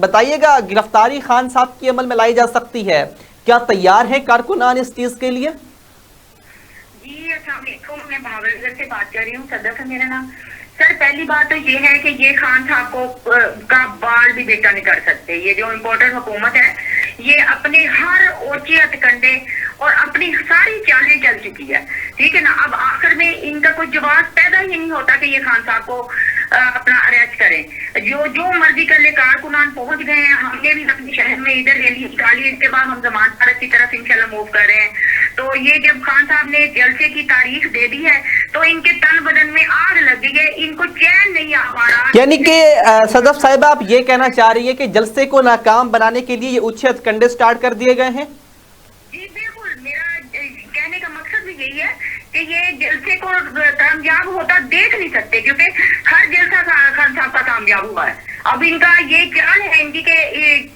بتائیے گا، گرفتاری خان صاحب کی عمل میں لائی جا سکتی ہے، کیا تیار ہے کارکنان اس چیز کے لیے؟ جی السلام علیکم، میں بہاولگڑھ سے بات کر رہی ہوں. صدف ہے میرا نام. سر پہلی بات تو یہ ہے کہ یہ خان صاحب کو کا بال بھی بیٹا نہیں کر سکتے. یہ جو امپورٹنٹ حکومت ہے یہ اپنے ہر اوچے ہتھکنڈے اور اپنی ساری چالیں چل چکی ہے، ٹھیک ہے نا. اب آخر میں ان کا کوئی جواز پیدا ہی نہیں ہوتا کہ یہ خان صاحب کو اپنا اریسٹ کریں. جو مرضی کر لے. کارکنان پہنچ گئے ہیں، ہم نے بھی اپنے شہر میں ادھر ریلی نکالی، اس کے بعد ہم ضمانت پارک کی طرف انشاءاللہ موو کر رہے ہیں. تو یہ جب خان صاحب نے جلسے کی تاریخ دے دی ہے تو ان کے تن بدن میں آگ لگ گئی ہے، ان کو چین نہیں آ پا رہا. یعنی کہ صدف صاحبہ آپ یہ کہنا چاہ رہی ہے کہ جلسے کو ناکام بنانے کے لیے یہ اونچے ہتھکنڈے سٹارٹ کر دیے گئے ہیں؟ جی بالکل، میرا کہنے کا مقصد بھی یہی ہے کہ یہ جلسے کو کامیاب ہوتا دیکھ نہیں سکتے، کیونکہ ہر جلسہ خان صاحب کا کامیاب ہوا ہے. اب ان کا یہ چال ہے ان کی کہ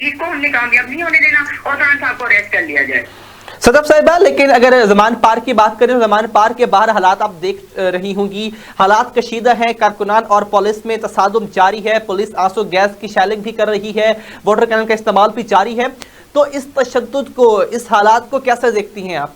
اس کو ہم نے کامیاب نہیں ہونے دینا اور خان صاحب کو اریسٹ کر لیا جائے. صدف صاحبہ لیکن اگر زمان پارک کی بات کریں، زمان پارک کے باہر حالات آپ دیکھ رہی ہوں گی، حالات کشیدہ ہیں، کارکنان اور پولیس میں تصادم جاری ہے، پولیس آنسو گیس کی شیلنگ بھی کر رہی ہے، واٹر کینن کا استعمال بھی جاری ہے. تو اس تشدد کو، اس حالات کو کیسے دیکھتی ہیں آپ؟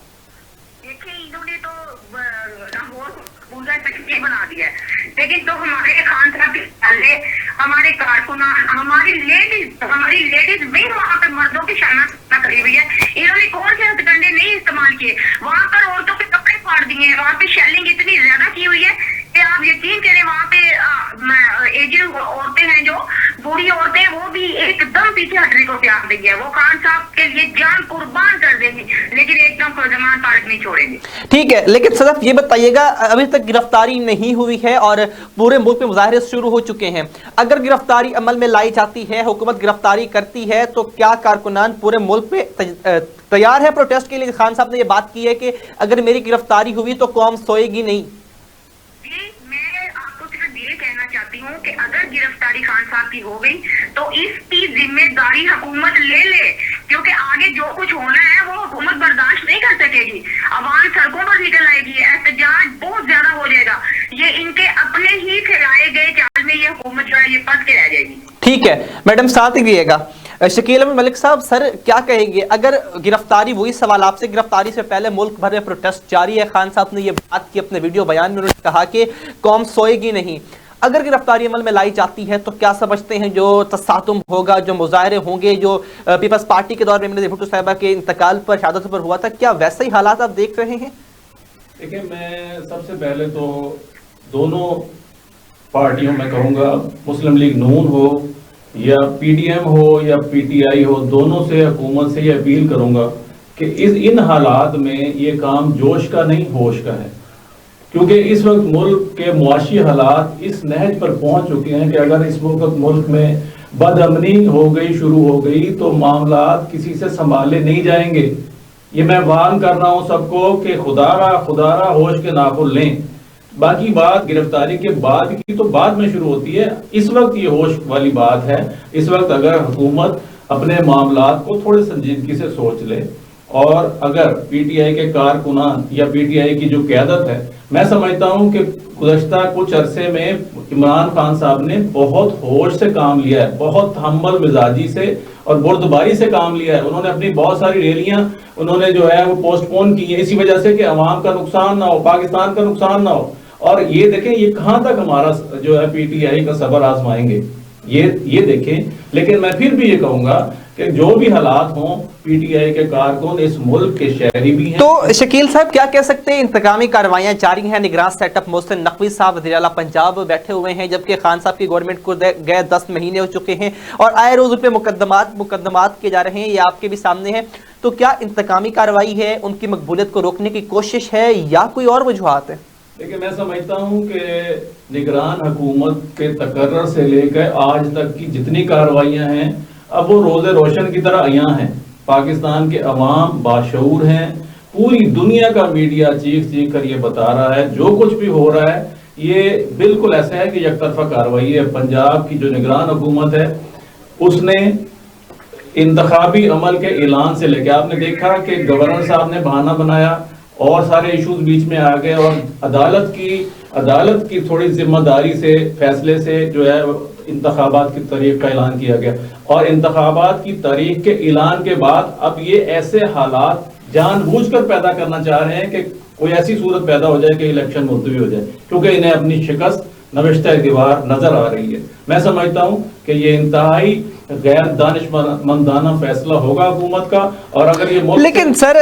دیکھیں انہوں نے تو لاہور پورا تکلیف بنا دیا ہے، لیکن تو ہمارے خان صاحب کے پہلے ہمارے کارکنان، ہماری لیڈیز بھی وہاں پہ مردوں کی شانہ کری ہوئی ہے. انہوں نے کون سے ہتھکنڈے نہیں استعمال کیے، وہاں پر عورتوں کے کپڑے پھاڑ دیے ہیں، وہاں پہ شیلنگ اتنی زیادہ کی ہوئی ہے کہ آپ یقین کریں وہاں پہ ایجڈ عورتیں ہیں، جو بوڑھی عورتیں، وہ بھی ایک دم پیچھے ہٹنے کو تیار نہیں ہے. وہ خان صاحب کے لیے جان قربان کر دیں گے لیکن ایک دم زمان پارک نہیں چھوڑیں گے. ٹھیک ہے، لیکن صدف یہ بتائیے گا، ابھی تک گرفتاری نہیں ہوئی ہے اور پورے ملک میں مظاہرے شروع ہو چکے ہیں. اگر گرفتاری عمل میں لائی جاتی ہے، حکومت گرفتاری کرتی ہے، تو کیا کارکنان پورے ملک میں تیار ہے پروٹیسٹ کے لیے؟ خان صاحب نے یہ بات کی ہے کہ اگر میری گرفتاری ہوئی تو قوم سوئے گی نہیں. میں آپ کو صرف یہ کہنا چاہتی ہوں کہ اگر گرفتاری خان صاحب کی ہو گئی تو اس کی ذمہ داری حکومت لے لے، کیونکہ آگے جو کچھ ہونا ہے وہ حکومت برداشت نہیں کر سکے گی. عوام سڑکوں پر نکل آئے گی، احتجاج بہت زیادہ ہو جائے گا. یہ ان کے اپنے ہی پھیلائے گئے چال میں یہ حکومت جو ہے یہ پس کے رہ جائے گی. ٹھیک ہے میڈم، ساتھ ہی رہیے گا. شکیل احمد ملک صاحب، سر کیا کہیں گے اگر گرفتاری، وہی سوال آپ سے، گرفتاری سے پہلے ملک بھر میں پروٹیسٹ جاری ہے، خان صاحب نے یہ بات کی اپنے ویڈیو بیان میں، انہوں نے کہا کہ قوم سوئے گی نہیں. اگر گرفتاری عمل میں لائی جاتی ہے تو کیا سمجھتے ہیں جو تصادم ہوگا، جو مظاہرے ہوں گے، جو پیپلز پارٹی کے دور میں بنظیر بھٹو صاحبہ کے انتقال پر، شہادت پر ہوا تھا، کیا ویسے ہی حالات آپ دیکھ رہے ہیں؟ دیکھیں، میں سب سے پہلے تو دونوں پارٹیوں میں کہوں گا، مسلم لیگ نون ہو یا پی ڈی ایم ہو یا پی ٹی آئی ہو، دونوں سے حکومت سے یہ اپیل کروں گا کہ ان حالات میں یہ کام جوش کا نہیں ہوش کا ہے. کیونکہ اس وقت ملک کے معاشی حالات اس نہج پر پہنچ چکے ہیں کہ اگر اس وقت ملک میں بد امنی ہو گئی، شروع ہو گئی، تو معاملات کسی سے سنبھالے نہیں جائیں گے. یہ میں وارن کر رہا ہوں سب کو کہ خدا را ہوش کے ناخن لیں. باقی بات گرفتاری کے بعد کی تو بعد میں شروع ہوتی ہے، اس وقت یہ ہوش والی بات ہے. اس وقت اگر حکومت اپنے معاملات کو تھوڑے سنجیدگی سے سوچ لے، اور اگر پی ٹی آئی کے کارکنان یا پی ٹی آئی کی جو قیادت ہے، میں سمجھتا ہوں کہ گزشتہ کچھ عرصے میں عمران خان صاحب نے بہت ہوش سے کام لیا ہے، بہت تحمل مزاجی سے اور بردباری سے کام لیا ہے. انہوں نے اپنی بہت ساری ریلیاں انہوں نے جو ہے وہ پوسٹ پون کی ہیں، اسی وجہ سے کہ عوام کا نقصان نہ ہو، پاکستان کا نقصان نہ ہو. اور یہ دیکھیں یہ کہاں تک ہمارا جو ہے پی ٹی آئی کا صبر آزمائیں گے، یہ دیکھیں. لیکن میں پھر بھی یہ کہوں گا کہ جو بھی حالات ہوں، پی ٹی آئی کے کارکن اس ملک کے شہری بھی ہیں. تو شکیل صاحب کیا کہہ سکتے ہیں؟ انتقامی کارروائیاں جاری ہیں. نگران سیٹ اپ محسن نقوی صاحب وزیر اعلیٰ پنجاب بیٹھے ہوئے ہیں، جبکہ خان صاحب کی گورنمنٹ کو گئے 10 مہینے ہو چکے ہیں اور آئے روز ان پہ مقدمات کیے جا رہے ہیں، یہ آپ کے بھی سامنے ہیں. تو کیا انتقامی کارروائی ہے، ان کی مقبولیت کو روکنے کی کوشش ہے یا کوئی اور وجوہات ہے؟ لیکن میں سمجھتا ہوں کہ نگران حکومت کے تقرر سے لے کر آج تک کی جتنی کارروائیاں ہیں، اب وہ روز روشن کی طرح عیاں ہیں. پاکستان کے عوام باشعور ہیں، پوری دنیا کا میڈیا چیخ کر یہ بتا رہا ہے جو کچھ بھی ہو رہا ہے یہ بالکل ایسا ہے کہ یک طرفہ کارروائی ہے. پنجاب کی جو نگران حکومت ہے اس نے انتخابی عمل کے اعلان سے لے کے، آپ نے دیکھا کہ گورنر صاحب نے بہانہ بنایا اور سارے ایشوز بیچ میں آ گئے، اور عدالت کی عدالت کی تھوڑی ذمہ داری سے فیصلے سے جو ہے انتخابات کی تاریخ کا اعلان کیا گیا، اور انتخابات کی تاریخ کے اعلان کے بعد اب یہ ایسے حالات جان بوجھ کر پیدا کرنا چاہ رہے ہیں کہ کوئی ایسی صورت پیدا ہو جائے کہ الیکشن ملتوی ہو جائے، کیونکہ انہیں اپنی شکست نوشتہ دیوار نظر آ رہی ہے۔ میں سمجھتا ہوں کہ یہ انتہائی غیر دانشمندانہ فیصلہ ہوگا حکومت کا، اور اگر یہ لیکن سر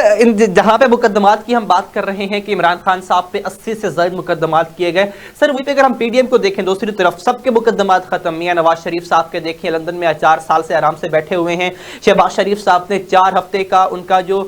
جہاں پہ مقدمات کی ہم بات کر رہے ہیں کہ عمران خان صاحب پہ 80 سے زائد مقدمات کیے گئے، سر وہی پہ اگر ہم پی ڈی ایم کو دیکھیں دوسری طرف سب کے مقدمات ختم، میاں نواز شریف صاحب کے دیکھیں لندن میں 4 سال سے آرام سے بیٹھے ہوئے ہیں، شہباز شریف صاحب نے 4 ہفتے کا ان کا جو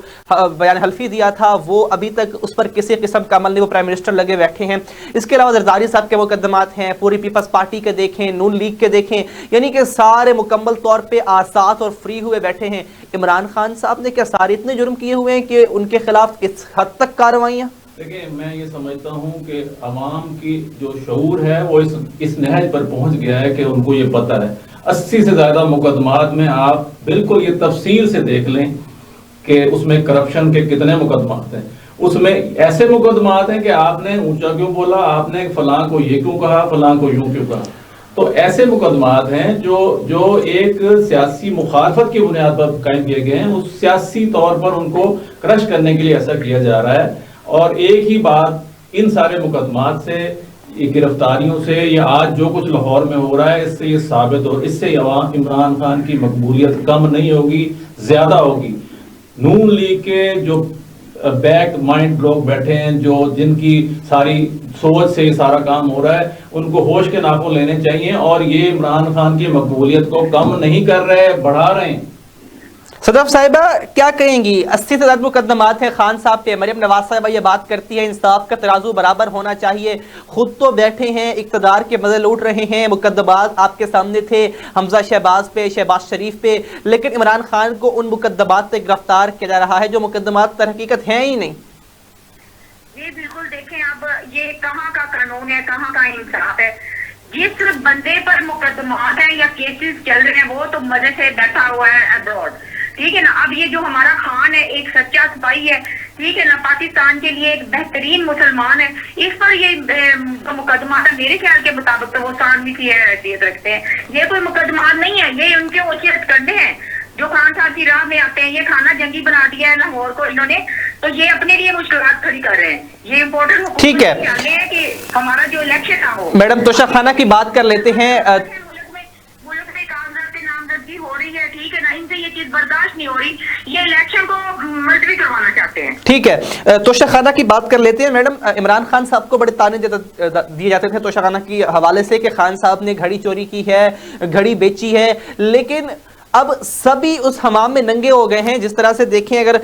بیان حلفی دیا تھا وہ ابھی تک اس پر کسی قسم کا عمل نہیں، وہ پرائم منسٹر لگے بیٹھے ہیں۔ اس کے علاوہ زرداری صاحب کے مقدمات ہیں، پوری پیپلز پارٹی کے دیکھیں، نون لیگ کے دیکھیں، یعنی کہ سارے مکمل طور پہ آزاد اور فری ہوئے بیٹھے ہیں۔ عمران خان صاحب نے کیا سارے اتنے جرم کیے ہوئے ہیں کہ ان کے خلاف اس حد تک کارروائیاں؟ دیکھیں میں یہ سمجھتا ہوں کہ عوام کی جو شعور ہے وہ اس نہج پر پہنچ گیا ہے کہ ان کو یہ پتہ ہے۔ 80 سے زیادہ مقدمات میں آپ بالکل یہ تفصیل سے دیکھ لیں کہ اس میں کرپشن کے کتنے مقدمات ہیں، اس میں ایسے مقدمات ہیں کہ آپ نے اونچا کیوں بولا، آپ نے فلاں کو یہ کیوں کہا، فلاں کو یوں کیوں کہا، تو ایسے مقدمات ہیں جو ایک سیاسی مخالفت کی بنیاد پر قائم کیے گئے ہیں، اس سیاسی طور پر ان کو کرش کرنے کے لیے ایسا کیا جا رہا ہے۔ اور ایک ہی بات ان سارے مقدمات سے، گرفتاریوں سے، یا آج جو کچھ لاہور میں ہو رہا ہے اس سے یہ ثابت ہو، اس سے عمران خان کی مقبولیت کم نہیں ہوگی، زیادہ ہوگی۔ نون لیگ کے جو بیک مائنڈ لوگ بیٹھے ہیں، جن کی ساری سوچ سے یہ سارا کام ہو رہا ہے، ان کو ہوش کے ناخن لینے چاہیے، اور یہ عمران خان کی مقبولیت کو کم نہیں کر رہے، بڑھا رہے ہیں۔ صدف صاحبہ کیا کہیں گی؟ 80 سے زیادہ مقدمات ہیں خان صاحب پہ، مریم نواز صاحبہ یہ بات کرتی ہے انصاف کا ترازو برابر ہونا چاہیے، خود تو بیٹھے ہیں اقتدار کے مزے لوٹ رہے ہیں، مقدمات آپ کے سامنے تھے حمزہ شہباز پہ، شہباز شریف پہ، لیکن عمران خان کو ان مقدمات پہ گرفتار کیا جا رہا ہے جو مقدمات در حقیقت ہیں ہی نہیں۔ جی بالکل، دیکھیں اب یہ کہاں کا قانون ہے، کہاں کا انصاف ہے؟ جس بندے پر مقدمات ہیں یا کیسز چل رہے ہیں وہ تو مزے سے بیٹھا ہوا ہے ابراڈ، ٹھیک ہے نا۔ اب یہ جو ہمارا خان ہے ایک سچا سپاہی ہے، ٹھیک ہے نا، پاکستان کے لیے ایک بہترین مسلمان ہے، اس پر یہ مقدمات ہے میرے خیال کے مطابق تو وہ ثانوی کی حیثیت رکھتے ہیں۔ یہ کوئی مقدمات نہیں ہے، یہ ان کے اوچیت کرنے ہیں جو خان صاحب کی راہ میں آتے ہیں۔ یہ کھانا جنگی بنا دیا ہے لاہور کو انہوں نے، تو یہ اپنے لیے مشکلات کھڑی کر رہے ہیں۔ یہ امپورٹنٹ ٹھیک ہے کہ ہمارا جو الیکشن ہو، میڈم توشہ خانہ کی بات کر لیتے ہیں۔ ملک میں کاغذات نامزدگی ہو رہی ہے، ٹھیک ہے نا، ان سے یہ چیز برداشت نہیں ہو رہی، یہ الیکشن کو ملتوی کروانا چاہتے ہیں۔ ٹھیک ہے، توشہ خانہ کی بات کر لیتے ہیں۔ میڈم عمران خان صاحب کو بڑے تانے دیے جاتے تھے توشہ خانہ کی حوالے سے کہ خان صاحب نے گھڑی چوری کی ہے، گھڑی بیچی ہے، لیکن اب سبھی اس حمام میں ننگے ہو گئے ہیں۔ جس طرح سے دیکھیں اگر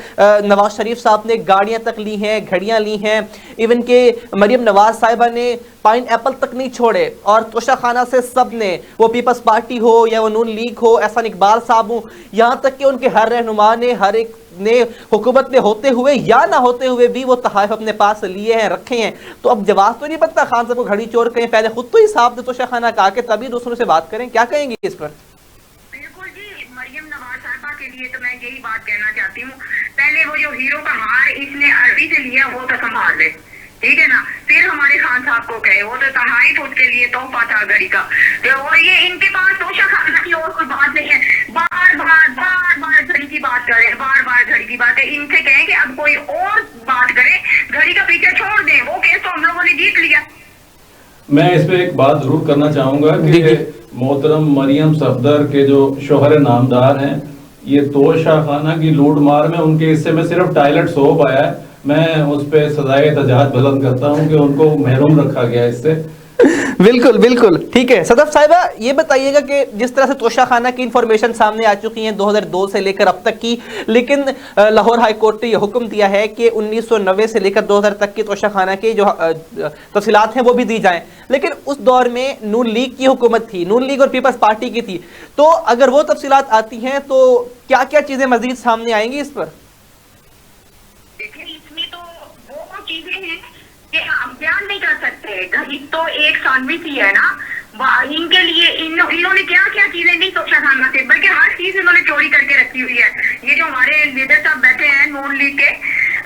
نواز شریف صاحب نے گاڑیاں تک لی ہیں، گھڑیاں لی ہیں، ایون کہ مریم نواز صاحبہ نے پائن ایپل تک نہیں چھوڑے، اور توشہ خانہ سے سب نے، وہ پیپلز پارٹی ہو یا وہ نون لیگ ہو، احسان اقبال صاحب ہوں، یہاں تک کہ ان کے ہر رہنما نے، ہر ایک نے حکومت میں ہوتے ہوئے یا نہ ہوتے ہوئے بھی وہ تحائف اپنے پاس لیے ہیں، رکھے ہیں۔ تو اب جواب تو نہیں بنتا خان صاحب کو گھڑی چور کہیں، پہلے خود تو حساب دے توشہ خانہ کا کہ تبھی دوسروں سے بات کریں، کیا کہیں گی اس پر؟ تو میں یہی بات کہنا چاہتی ہوں، پہلے وہ جو ہیرو کا ہار اس نے عربی سے لیا وہ تو سنبھال لے، ٹھیک ہے نا، پھر ہمارے خان صاحب کو کہے، وہ تو تحائف اس کے لیے تحفہ تھا گھڑی کا۔ اور یہ ان کے پاس توشہ خانہ کی اور کوئی بات نہیں ہے، بار بار گھڑی کی بات کریں، بار بار گھڑی کی بات ہے، ان سے کہیں کہ اب کوئی اور بات کرے، گھڑی کا پیچھے چھوڑ دیں، وہ کیس تو ہم لوگوں نے جیت لیا۔ میں اس پہ ایک بات ضرور کرنا چاہوں گا کہ محترم مریم صفدر کے جو شوہر نامدار ہیں، یہ توشہ خانہ کی لوٹ مار میں ان کے حصے میں صرف ٹائلٹ سوپ آیا ہے، میں اس پہ سزائے احتجاج بلند کرتا ہوں کہ ان کو محروم رکھا گیا اس سے۔ بالکل بالکل ٹھیک ہے۔ صدف صاحبہ یہ بتائیے گا کہ جس طرح سے توشہ خانہ کی انفارمیشن سامنے آ چکی ہیں 2002 سے لے کر اب تک کی، لیکن لاہور ہائی کورٹ نے یہ حکم دیا ہے کہ 1990 سے لے کر 2000 تک کی توشہ خانہ کی جو تفصیلات ہیں وہ بھی دی جائیں، لیکن اس دور میں نون لیگ کی حکومت تھی، نون لیگ اور پیپلز پارٹی کی تھی، تو اگر وہ تفصیلات آتی ہیں تو کیا کیا چیزیں مزید سامنے آئیں گی اس پر؟ دیکھیں اس میں تو وہ چیزیں ہیں کہ ہم بیان نہیں کر سکتے، گھڑی تو ایک ثانوی سی ہے نا، ان کے لیے انہوں نے کیا کیا چیزیں نہیں توشہ خانہ سے، بلکہ ہر چیز انہوں نے چوری کر کے رکھی ہوئی ہے۔ یہ جو ہمارے لیڈر صاحب بیٹھے ہیں نون لیگ کے،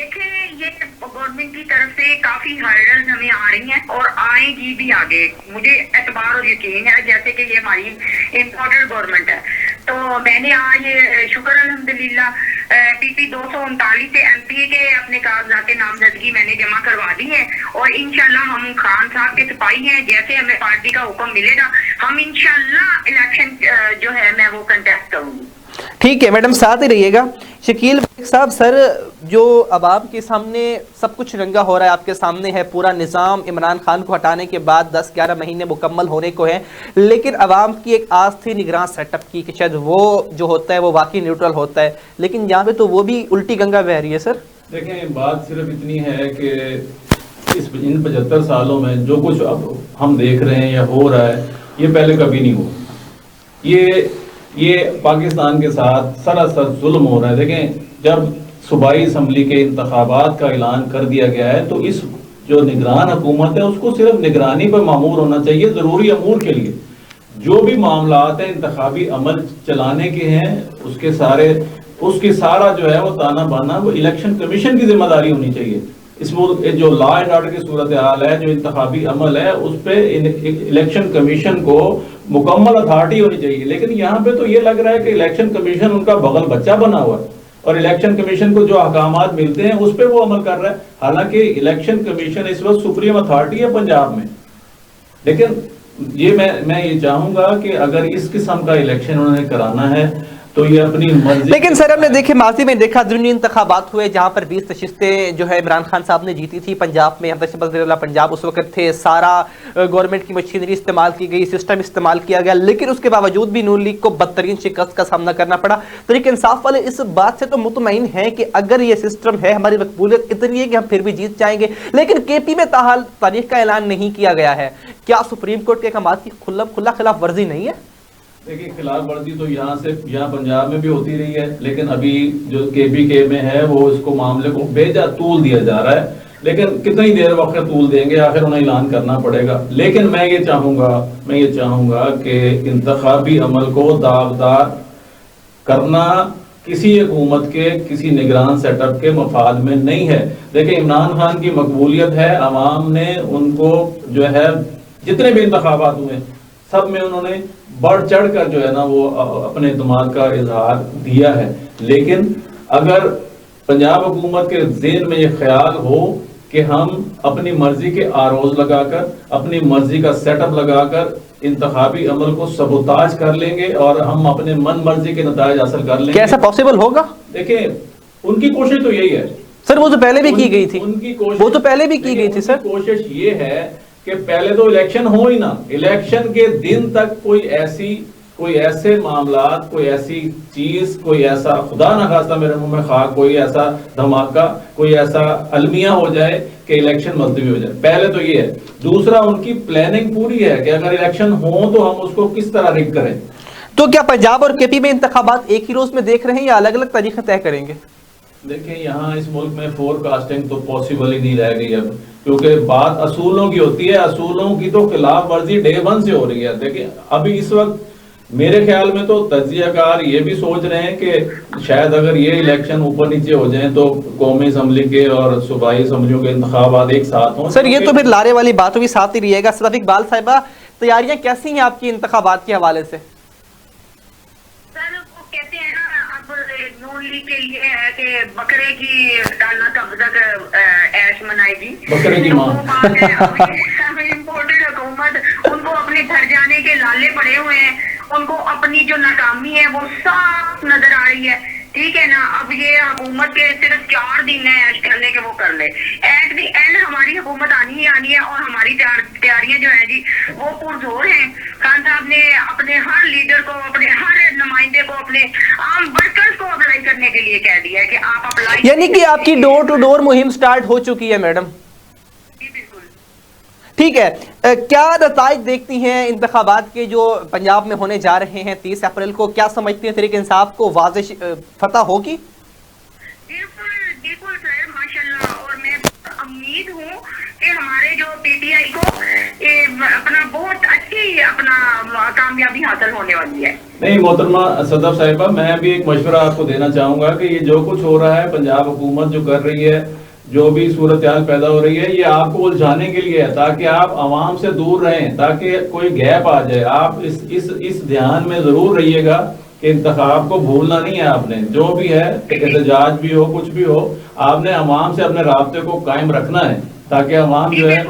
دیکھیں یہ گورنمنٹ کی طرف سے کافی ہرڈلز ہمیں آ رہی ہیں اور آئیں گی بھی آگے. مجھے اعتبار اور یقین ہے جیسے کہ یہ ہماری امپورٹنٹ گورنمنٹ ہے. تو میں نے آج شکر الحمدللہ PP 239 سے MPA کے اپنے کاغذات نامزدگی میں نے جمع کروا دی ہے اور انشاءاللہ ہم خان صاحب کے سپاہی ہیں. جیسے ہمیں پارٹی کا حکم ملے گا ہم انشاءاللہ الیکشن جو ہے میں وہ کنٹیسٹ کروں گی. ٹھیک ہے میڈم, ساتھ ہی رہیے گا. شکیل صاحب, سر جو عوام کے سامنے سب کچھ رنگا ہو رہا ہے, آپ کے سامنے ہے پورا نظام. عمران خان کو ہٹانے کے بعد 10-11 مہینے مکمل ہونے کو ہیں, لیکن عوام کی ایک آس تھی نگراں سیٹ اپ کی کہ شاید وہ جو ہوتا ہے وہ واقعی نیوٹرل ہوتا ہے, لیکن یہاں پہ تو وہ بھی الٹی گنگا بہہ رہی ہے. سر دیکھیں بات صرف اتنی ہے کہ ان 75 سالوں میں جو کچھ اب ہم دیکھ رہے ہیں یا ہو رہا ہے یہ پہلے کبھی نہیں ہوا. یہ پاکستان کے ساتھ سراسر ظلم ہو رہا ہے. دیکھیں جب صوبائی اسمبلی کے انتخابات کا اعلان کر دیا گیا ہے تو اس جو نگران حکومت ہے اس کو صرف نگرانی پر معمور ہونا چاہیے. ضروری امور کے لیے جو بھی معاملات ہیں انتخابی عمل چلانے کے ہیں اس کی سارا جو ہے وہ تانا بانا وہ الیکشن کمیشن کی ذمہ داری ہونی چاہیے. اس جو لا اینڈ آرڈر کی صورتحال ہے, جو انتخابی عمل ہے, اس پہ الیکشن کمیشن کو مکمل اتھارٹی ہونی چاہیے. لیکن یہاں پہ تو یہ لگ رہا ہے کہ الیکشن کمیشن ان کا بغل بچہ بنا ہوا ہے اور الیکشن کمیشن کو جو احکامات ملتے ہیں اس پہ وہ عمل کر رہا ہے. حالانکہ الیکشن کمیشن اس وقت سپریم اتھارٹی ہے پنجاب میں. لیکن یہ میں یہ چاہوں گا کہ اگر اس قسم کا الیکشن انہوں نے کرانا ہے تو یہ اپنی مرضی. لیکن سر ہم نے دیکھے ماضی میں دیکھا ضمنی انتخابات ہوئے جہاں پر 20 نشستیں جو ہے عمران خان صاحب نے جیتی تھی پنجاب میں. وزیر اعلیٰ پنجاب اس وقت تھے, سارا گورنمنٹ کی مشینری استعمال کی گئی, سسٹم استعمال کیا گیا, لیکن اس کے باوجود بھی نون لیگ کو بدترین شکست کا سامنا کرنا پڑا. تحریک انصاف والے اس بات سے تو مطمئن ہیں کہ اگر یہ سسٹم ہے ہماری مقبولیت اتنی ہے کہ ہم پھر بھی جیت جائیں گے, لیکن KP میں تاحال تاریخ کا اعلان نہیں کیا گیا ہے. کیا سپریم کورٹ کے احکامات کی کھلا خلاف ورزی نہیں ہے؟ دیکھیں خلاف ورزی تو یہاں پنجاب میں بھی ہوتی رہی ہے, لیکن ابھی جو KPK میں ہے وہ اس کو معاملے کو بیجا طول دیا جا رہا ہے. لیکن کتنی دیر وقت طول دیں گے, آخر انہیں اعلان کرنا پڑے گا. لیکن میں یہ چاہوں گا کہ انتخابی عمل کو داغدار کرنا کسی حکومت کے کسی نگران سیٹ اپ کے مفاد میں نہیں ہے. دیکھیں عمران خان کی مقبولیت ہے, عوام نے ان کو جو ہے جتنے بھی انتخابات ہوئے سب میں انہوں نے بڑھ چڑھ کر جو ہے نا وہ اپنے اعتماد کا اظہار دیا ہے. لیکن اگر پنجاب حکومت کے ذہن میں یہ خیال ہو کہ ہم اپنی مرضی کے آروز لگا کر اپنی مرضی کا سیٹ اپ لگا کر انتخابی عمل کو سبوتاج کر لیں گے اور ہم اپنے من مرضی کے نتائج حاصل کر لیں گے, کیسا پاسبل ہوگا؟ دیکھیں ان کی کوشش تو یہی ہے سر, وہ تو پہلے بھی کی گئی تھی. ان کی کوشش وہ تو پہلے بھی کی گئی تھی سر. کوشش یہ ہے کہ پہلے تو الیکشن ہو ہی نہ, الیکشن کے دن تک کوئی ایسے معاملات, کوئی ایسی چیز, کوئی ایسا خدا نہ خواستہ میرے منہ میں خاک, کوئی ایسا دھماکہ, کوئی ایسا المیہ ہو جائے کہ الیکشن ملتوی ہو جائے. پہلے تو یہ ہے. دوسرا ان کی پلاننگ پوری ہے کہ اگر الیکشن ہو تو ہم اس کو کس طرح رگ کریں. تو کیا پنجاب اور KP میں انتخابات ایک ہی روز میں دیکھ رہے ہیں یا الگ الگ تاریخیں طے کریں گے؟ دیکھیں یہاں اس ملک میں فور کاسٹنگ تو پاسبل ہی نہیں رہ گئی اب, کیونکہ بات اصولوں کی ہوتی ہے. اصولوں کی تو خلاف ورزی ڈے 1 سے ہو رہی ہے. دیکھیں ابھی اس وقت میرے خیال میں تو تجزیہ کار یہ بھی سوچ رہے ہیں کہ شاید اگر یہ الیکشن اوپر نیچے ہو جائیں تو قومی اسمبلی کے اور صوبائی اسمبلیوں کے انتخابات ایک ساتھ ہوں. سر یہ تو پھر لارے والی بات بھی ساتھ ہی رہے گا. صدف اقبال صاحبہ, تیاریاں کیسی ہیں آپ کی انتخابات کے حوالے سے؟ سر وہ کہتے ہیں نا اب نون لیگ کے لیے ہے کہ بکرے کی ڈالنا کب تک ایش منائے گی, بکرے کی ماں. امپورٹنٹ حکومت ان کو اپنے گھر جانے کے لالے پڑے ہوئے ہیں, ان کو اپنی جو ناکامی ہے وہ صاف نظر آ رہی ہے. ٹھیک ہے نا, اب یہ حکومت کے صرف 4 دن ہیں ایش کرنے کے, وہ کر لے. ایٹ دی اینڈ ہماری حکومت آنی ہی آنی ہے اور ہماری تیاریاں جو ہیں جی وہ پرزور ہیں. خان صاحب نے اپنے ہر لیڈر کو, اپنے ہر نمائندے کو, اپنے عام ورکرز کو اپلائی کرنے کے لیے کہہ دیا ہے کہ آپ اپلائی, یعنی کہ آپ کی ڈور ٹو ڈور مہم سٹارٹ ہو چکی ہے میڈم. ٹھیک ہے, کیا نتائج دیکھتی ہیں انتخابات کے جو پنجاب میں ہونے جا رہے ہیں 30 اپریل کو؟ کیا سمجھتی ہیں تحریک انصاف کو واضح فتح ہوگی؟ بالکل سر, ماشاءاللہ. اور میں امید ہوں کہ ہمارے جو PTI کو اپنا بہت اچھی اپنا کامیابی حاصل ہونے والی ہے. نہیں محترمہ صدف صاحبہ، میں بھی ایک مشورہ آپ کو دینا چاہوں گا کہ یہ جو کچھ ہو رہا ہے، پنجاب حکومت جو کر رہی ہے، جو بھی صورتحال پیدا ہو رہی ہے، یہ آپ کو الجھانے کے لیے ہے تاکہ آپ عوام سے دور رہیں، تاکہ کوئی گیپ آ جائے. آپ اس دھیان میں ضرور رہیے گا کہ انتخاب کو بھولنا نہیں ہے. آپ نے جو بھی ہے، احتجاج بھی ہو، کچھ بھی ہو، آپ نے عوام سے اپنے رابطے کو قائم رکھنا ہے تاکہ عوام جو ہے.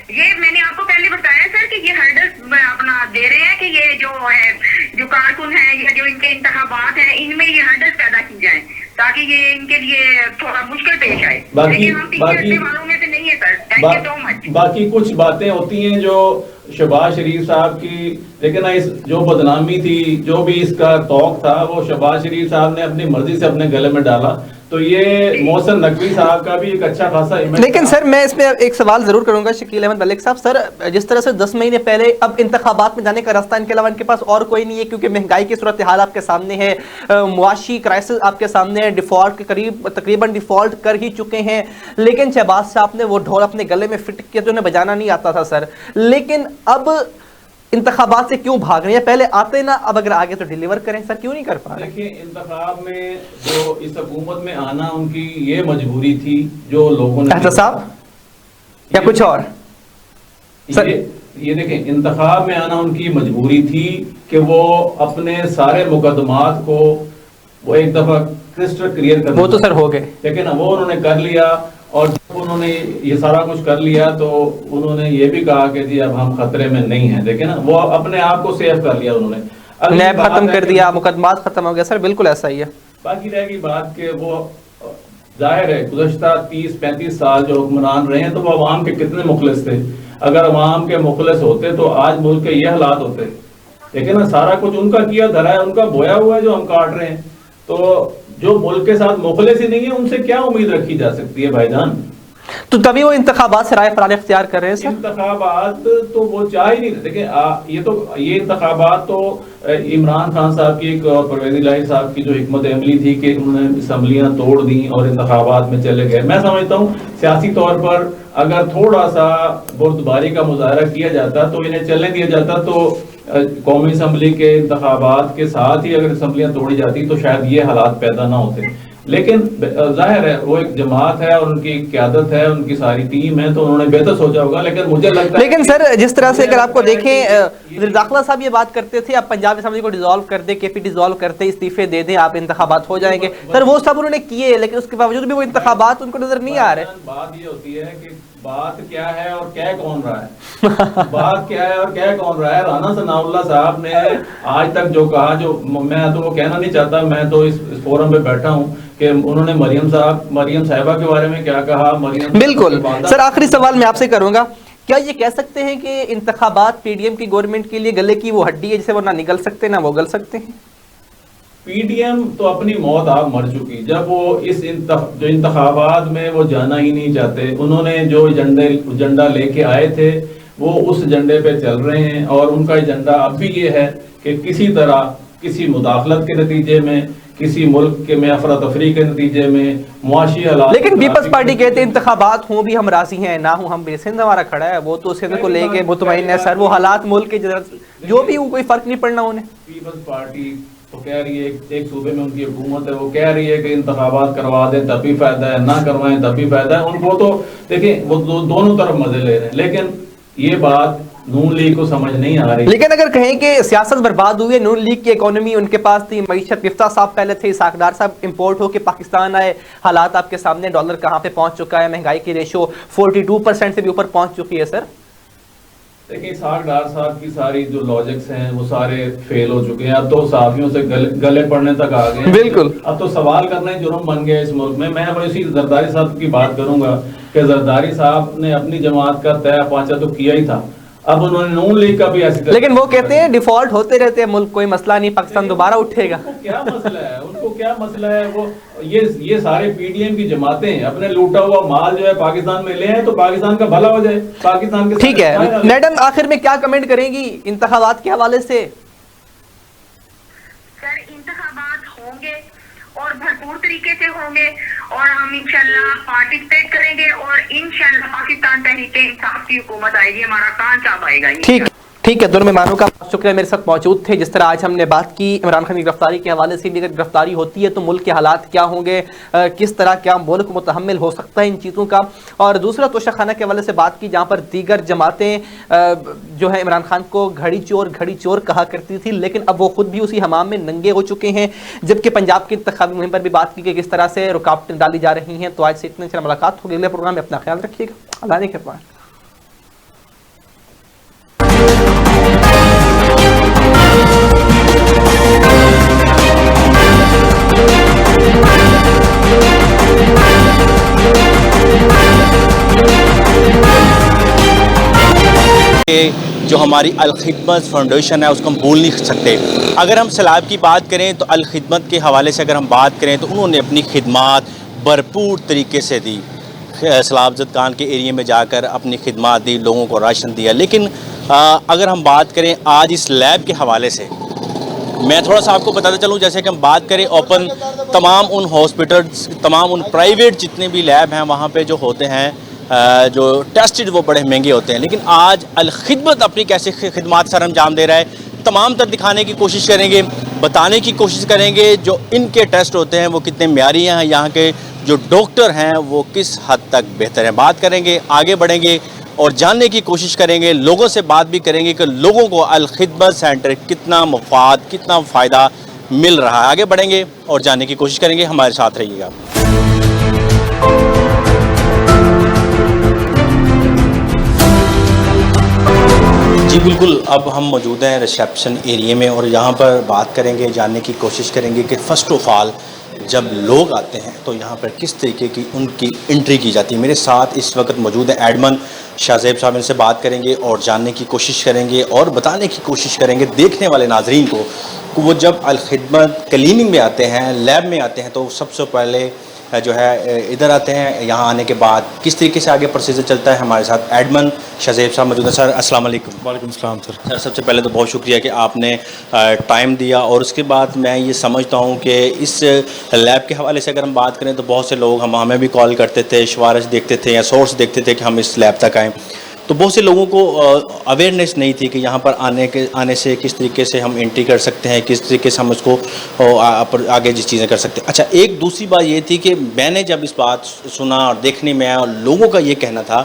یہ میں نے آپ کو پہلے بتایا سر کہ یہ ہرڈل اپنا دے رہے ہیں کہ یہ جو ہے، جو کارکن ہیں یا جو ان کے انتخابات ہیں، ان میں یہ ہرڈل پیدا کی جائیں تاکہ یہ ان کے لیے تھوڑا مشکل پیش آئے. لیکن ہم پیچھے ہٹنے والوں میں سے نہیں ہے سر. تھینک یو سو مچ. باقی کچھ باتیں ہوتی ہیں جو شہباز شریف صاحب کی، لیکن اس جو بدنامی تھی، جو بھی اس کا توق تھا، وہ شہباز شریف صاحب نے اپنی مرضی سے اپنے گلے میں ڈالا. تو یہ محسن نقوی صاحب کا بھی ایک اچھا خاصا امیج. لیکن سر میں اس میں ایک سوال ضرور کروں گا شکیل احمد ملک صاحب. سر جس طرح سے 10 مہینے پہلے اب انتخابات میں جانے کا راستہ ان کے علاوہ ان کے پاس اور کوئی نہیں ہے، کیونکہ مہنگائی کی صورتحال آپ کے سامنے ہے، معاشی کرائسس آپ کے سامنے ہے، ڈیفالٹ کے قریب تقریباً ڈیفالٹ کر ہی چکے ہیں. لیکن شہباز صاحب نے وہ ڈھول اپنے گلے میں فٹ کیا جو انہیں بجانا نہیں آتا تھا سر. لیکن اب انتخابات سے کیوں بھاگ رہے ہیں؟ پہلے آتے نا، اب اگر آگے تو ڈیلیور کریں سر، کیوں نہیں کر پا رہے؟ دیکھیں، انتخاب میں جو اس حکومت میں آنا ان کی یہ مجبوری تھی جو لوگوں نے احتساب یا کچھ اور. یہ دیکھیں، انتخاب میں آنا ان کی مجبوری تھی کہ وہ اپنے سارے مقدمات کو وہ ایک دفعہ کرسٹل کلیئر کر. وہ تو سر ہو گئے، لیکن وہ انہوں نے کر لیا. اور جب انہوں نے یہ سارا کچھ کر لیا تو انہوں نے یہ بھی کہا کہ جی اب ہم خطرے میں نہیں ہیں. دیکھیں نا، وہ اپنے آپ کو سیو کر لیا انہوں نے. نیب ختم کر دیا، مقدمات ختم ہو گیا. سر بالکل ایسا ہی ہے. باقی رہ گئی بات کہ وہ ظاہر ہے گزشتہ 30-35 سال جو حکمران رہے ہیں تو وہ عوام کے کتنے مخلص تھے. اگر عوام کے مخلص ہوتے تو آج ملک کے یہ حالات ہوتے. لیکن نا، سارا کچھ ان کا کیا دھرا ہے، ان کا بویا ہوا ہے جو ہم کاٹ رہے ہیں. تو جو ملک کے ساتھ مخلص ہی نہیں ہے، ان سے کیا امید رکھی جا سکتی ہے بھائی جان؟ تو تبھی وہ انتخابات سے رائے فرال اختیار کر رہے ہیں سر. انتخابات تو وہ چاہ ہی نہیں رہے. دیکھیں، یہ انتخابات تو عمران خان صاحب کی ایک اور پرویز الہی صاحب کی جو حکمت عملی تھی کہ انہوں نے اسمبلیاں توڑ دیں اور انتخابات میں چلے گئے. میں سمجھتا ہوں سیاسی طور پر اگر تھوڑا سا بردباری کا مظاہرہ کیا جاتا تو انہیں چلنے دیا جاتا تو قومی اسمبلی کے انتخابات کے ساتھ ہی اگر اسمبلیاں توڑی جاتی تو شاید یہ حالات پیدا نہ ہوتے. لیکن ظاہر ہے وہ ایک جماعت ہے اور ان کی قیادت ہے، ان کی ساری ٹیم ہے، تو انہوں نے بہتر سوچا ہوگا. لیکن مجھے لگتا ہے، لیکن سر جس طرح سے اگر آپ کو دیکھیں، وزیر داخلہ صاحب یہ بات کرتے تھے اب پنجاب اسمبلی کو ڈیزالو کر دیں، کے پی ڈیزالو کرتے استعفے دے دیں، آپ انتخابات ہو جائیں گے. سر وہ سب انہوں نے کیے، لیکن اس کے باوجود بھی وہ انتخابات ان کو نظر نہیں آ رہے. بات یہ ہوتی ہے کہ بات کیا ہے اور کہہ کون رہا ہے. بات کیا ہے اور کہہ کون رہا ہے. رانا ثناء اللہ صاحب نے آج تک جو کہا، جو میں تو وہ کہنا نہیں چاہتا، میں تو اس فورم پہ بیٹھا ہوں کہ انہوں نے مریم صاحبہ کے بارے میں کیا کہا. بالکل سر، آخری سوال میں آپ سے کروں گا، کیا یہ کہہ سکتے ہیں کہ انتخابات پی ڈی ایم کی گورنمنٹ کے لیے گلے کی وہ ہڈی ہے جسے وہ نہ نگل سکتے نہ وہ گل سکتے ہیں؟ پی ڈی ایم تو اپنی موت آپ مر چکی. جب وہ اس جو انتخابات میں وہ جانا ہی نہیں چاہتے، انہوں نے جو ایجنڈا لے کے آئے تھے وہ اس ایجنڈے پہ چل رہے ہیں. اور ان کا ایجنڈا اب بھی یہ ہے کہ کسی طرح کسی مداخلت کے نتیجے میں، کسی ملک کے میں افراتفری کے نتیجے میں، معاشی حالات. لیکن پیپلز پارٹی کہتے ہیں انتخابات ہوں بھی ہم راضی ہیں، نہ ہوں ہم بھی. سندھ ہمارا کھڑا ہے، وہ تو سندھ کو لے کے مطمئن ہے سر. وہ حالات ملک کے جو بھی کوئی فرق نہیں پڑنا انہیں. پیپلز پارٹی تو کہہ رہی ہے، ایک صوبے میں ان کی حکومت ہے، وہ کہہ رہی ہے کہ انتخابات کروا دیں تب بھی فائدہ ہے، نہ کروائیں تب بھی فائدہ ہے. ان کو تو دیکھیں وہ دونوں طرف مزے لے رہے ہیں. لیکن یہ بات نون لیگ کو سمجھ نہیں آ رہی. لیکن اگر کہیں کہ سیاست برباد ہوئی ہے، نون لیگ کی اکانومی ان کے پاس تھی، معیشت. مفتاح صاحب پہلے تھے، اسحاق ڈار صاحب امپورٹ ہو کے پاکستان آئے، حالات آپ کے سامنے، ڈالر کہاں پہ پہنچ چکا ہے، مہنگائی کی ریشو 42% سے بھی اوپر پہنچ چکی ہے. سر دیکھیں، اسحاق ڈار صاحب کی ساری جو لاجکس ہیں وہ سارے فیل ہو چکے ہیں. اب تو صحافیوں سے گلے پڑنے تک آ گئے ہیں. بالکل، اب تو سوال کرنا ہی جرم بن گیا اس ملک میں. میں اسی زرداری صاحب کی بات کروں گا کہ زرداری صاحب نے اپنی جماعت کا تیا پانچا تو کیا ہی تھا. اب انہوں نے نون لیگ کا بھی ایسی، لیکن وہ کہتے ہیں ڈیفالٹ ہوتے رہتے ہیں ملک، کوئی مسئلہ نہیں، پاکستان دوبارہ اٹھے گا. کیا مسئلہ ہے ان کو؟ کیا مسئلہ ہے؟ وہ یہ سارے پی ڈی ایم کی جماعتیں اپنے لوٹا ہوا مال جو ہے پاکستان میں لے ہیں تو پاکستان کا بھلا ہو جائے. پاکستان کے ٹھیک ہے میڈم، آخر میں کیا کمنٹ کریں گی انتخابات کے حوالے سے؟ سر انتخابات ہوں گے اور بھرپور طریقے سے ہوں گے اور ہم انشاءاللہ پارٹیسپیٹ کریں گے اور انشاءاللہ پاکستان تحریک انصاف کی حکومت آئے گی، ہمارا کان چاپ آئے گا. ٹھیک. ٹھیک ہے, دونوں مہمانوں کا بہت شکریہ میرے ساتھ موجود تھے. جس طرح آج ہم نے بات کی عمران خان کی گرفتاری کے حوالے سے, اگر گرفتاری ہوتی ہے تو ملک کے حالات کیا ہوں گے, کس طرح کیا ملک متحمل ہو سکتا ہے ان چیزوں کا, اور دوسرا توشہ خانہ کے حوالے سے بات کی جہاں پر دیگر جماعتیں جو ہے عمران خان کو گھڑی چور کہا کرتی تھی, لیکن اب وہ خود بھی اسی حمام میں ننگے ہو چکے ہیں. جبکہ پنجاب کی انتخابی مہم پر بھی بات کی کہ کس طرح سے رکاوٹیں ڈالی جا رہی ہیں. تو آج سے اتنے سے ملاقات ہوگی, اگلے پروگرام میں اپنا خیال رکھیے گا. اللہ نے خیر. جو ہماری الخدمت فاؤنڈیشن ہے اس کو ہم بھول نہیں سکتے. اگر ہم سیلاب کی بات کریں تو الخدمت کے حوالے سے اگر ہم بات کریں تو انہوں نے اپنی خدمات بھرپور طریقے سے دی. سیلاب زد کان کے ایریے میں جا کر اپنی خدمات دی, لوگوں کو راشن دیا. لیکن اگر ہم بات کریں آج اس لیب کے حوالے سے, میں تھوڑا سا آپ کو بتاتا چلوں, جیسے کہ ہم بات کریں اوپن, تمام ان ہاسپٹلس, تمام ان پرائیویٹ جتنے بھی لیب ہیں وہاں پہ جو ہوتے ہیں جو ٹیسٹڈ وہ بڑے مہنگے ہوتے ہیں. لیکن آج الخدمت اپنی کیسے خدمات سر انجام دے رہا ہے, تمام تر دکھانے کی کوشش کریں گے, بتانے کی کوشش کریں گے جو ان کے ٹیسٹ ہوتے ہیں وہ کتنے معیاری ہیں, یہاں کے جو ڈاکٹر ہیں وہ کس حد تک بہتر ہیں. بات کریں گے, آگے بڑھیں گے اور جاننے کی کوشش کریں گے, لوگوں سے بات بھی کریں گے کہ لوگوں کو الخدمت سینٹر کتنا مفاد, کتنا فائدہ مل رہا ہے. آگے بڑھیں گے اور جاننے کی کوشش کریں گے, ہمارے ساتھ رہیے گا. جی بالکل, اب ہم موجود ہیں ریسیپشن ایریے میں اور یہاں پر بات کریں گے, جاننے کی کوشش کریں گے کہ فرسٹ آف آل جب لوگ آتے ہیں تو یہاں پر کس طریقے کی ان کی انٹری کی جاتی ہے. میرے ساتھ اس وقت موجود ہیں ایڈمن شاہ زیب صاحب, ان سے بات کریں گے اور جاننے کی کوشش کریں گے اور بتانے کی کوشش کریں گے دیکھنے والے ناظرین کو کہ وہ جب الخدمت کلیننگ میں آتے ہیں, لیب میں آتے ہیں, تو سب سے پہلے جو ہے ادھر آتے ہیں, یہاں آنے کے بعد کس طریقے سے آگے پروسیجر چلتا ہے. ہمارے ساتھ ایڈمن شاہ زیب صاحب موجود ہیں. سر السلام علیکم. وعلیکم السلام سر. سر سب سے پہلے تو بہت شکریہ کہ آپ نے ٹائم دیا, اور اس کے بعد میں یہ سمجھتا ہوں کہ اس لیب کے حوالے سے اگر ہم بات کریں تو بہت سے لوگ ہمیں بھی کال کرتے تھے, شوارش دیکھتے تھے یا سورس دیکھتے تھے کہ ہم اس لیب تک آئیں, تو بہت سے لوگوں کو اویئرنیس نہیں تھی کہ یہاں پر آنے سے کس طریقے سے ہم انٹری کر سکتے ہیں, کس طریقے سے ہم اس کو آگے جس چیزیں کر سکتے ہیں. اچھا, ایک دوسری بات یہ تھی کہ میں نے جب اس بات سنا اور دیکھنے میں آیا, اور لوگوں کا یہ کہنا تھا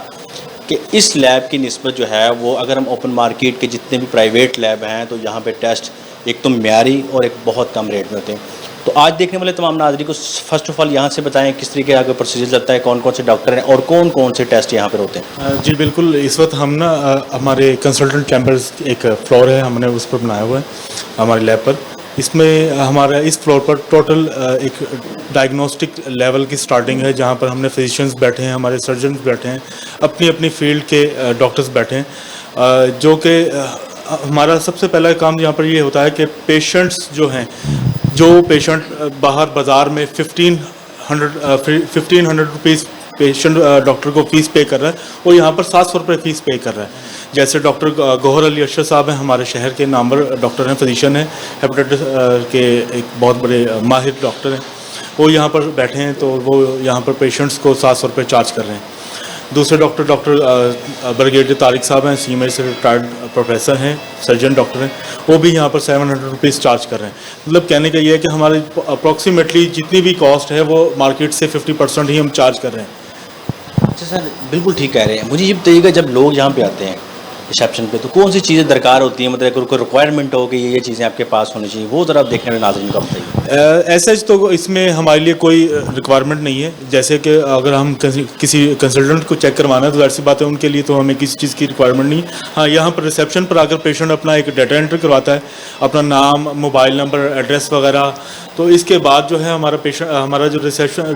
کہ اس لیب کی نسبت جو ہے وہ اگر ہم اوپن مارکیٹ کے جتنے بھی پرائیویٹ لیب ہیں تو یہاں پہ ٹیسٹ ایک تو معیاری اور ایک بہت کم ریٹ میں ہوتے ہیں. تو آج دیکھنے والے تمام ناظرین کو فرسٹ آف آل یہاں سے بتائیں کس طریقے کا پروسیجر چلتا ہے, کون کون سے ڈاکٹر ہیں اور کون کون سے ٹیسٹ یہاں پر ہوتے ہیں. جی بالکل, اس وقت ہم نا ہمارے کنسلٹنٹ چیمبرز ایک فلور ہے, ہم نے اس پر بنایا ہوا ہے ہمارے لیب پر. اس میں ہمارا اس فلور پر ٹوٹل ایک ڈائگنوسٹک لیول کی سٹارٹنگ ہے, جہاں پر ہم نے فزیشینز بیٹھے ہیں, ہمارے سرجنز بیٹھے ہیں, اپنی اپنی فیلڈ کے ڈاکٹرز بیٹھے ہیں. جو کہ ہمارا سب سے پہلا کام یہاں پر یہ ہوتا ہے کہ پیشنٹس جو ہیں, جو پیشنٹ باہر بازار میں 1500 روپیز پیشنٹ ڈاکٹر کو فیس پے کر رہا ہے, اور یہاں پر 700 روپے فیس پے کر رہا ہے. جیسے ڈاکٹر گوہر علی اشرف صاحب ہیں, ہمارے شہر کے نامور ڈاکٹر ہیں, فزیشین ہیں, ہیپیٹائٹس کے ایک بہت بڑے ماہر ڈاکٹر ہیں, وہ یہاں پر بیٹھے ہیں, تو وہ یہاں پر پیشنٹس کو 700 روپے چارج کر رہے ہیں. دوسرے ڈاکٹر برگیڈیئر طارق صاحب ہیں, CMA سے ریٹائرڈ پروفیسر ہیں, سرجن ڈاکٹر ہیں, وہ بھی یہاں پر 700 روپیز چارج کر رہے ہیں. مطلب کہنے کا یہ ہے کہ ہمارے اپروکسیمیٹلی جتنی بھی کاسٹ ہے وہ مارکیٹ سے 50% ہی ہم چارج کر رہے ہیں. اچھا سر, بالکل ٹھیک کہہ رہے ہیں. مجھے یہ بتائیے گا جب لوگ یہاں پہ آتے ہیں ریسیپشن پہ تو کون سی چیزیں درکار ہوتی ہیں, مطلب کوئی ریکوائرمنٹ ہو کہ یہ چیزیں آپ کے پاس ہونی چاہیے, وہ ذرا دیکھنے میں ناظرین کو بتائیے. ایسا تو اس میں ہمارے لیے کوئی ریکوائرمنٹ نہیں ہے. جیسے کہ اگر ہم کسی کنسلٹنٹ کو چیک کروانا ہے تو ایسی بات ہے, ان کے لیے تو ہمیں کسی چیز کی ریکوائرمنٹ نہیں. ہاں, یہاں پر ریسیپشن پر اگر پیشنٹ اپنا ایک ڈیٹا انٹر کرواتا ہے, اپنا نام, موبائل نمبر, ایڈریس وغیرہ, تو اس کے بعد جو ہے ہمارا جو ریسیپشن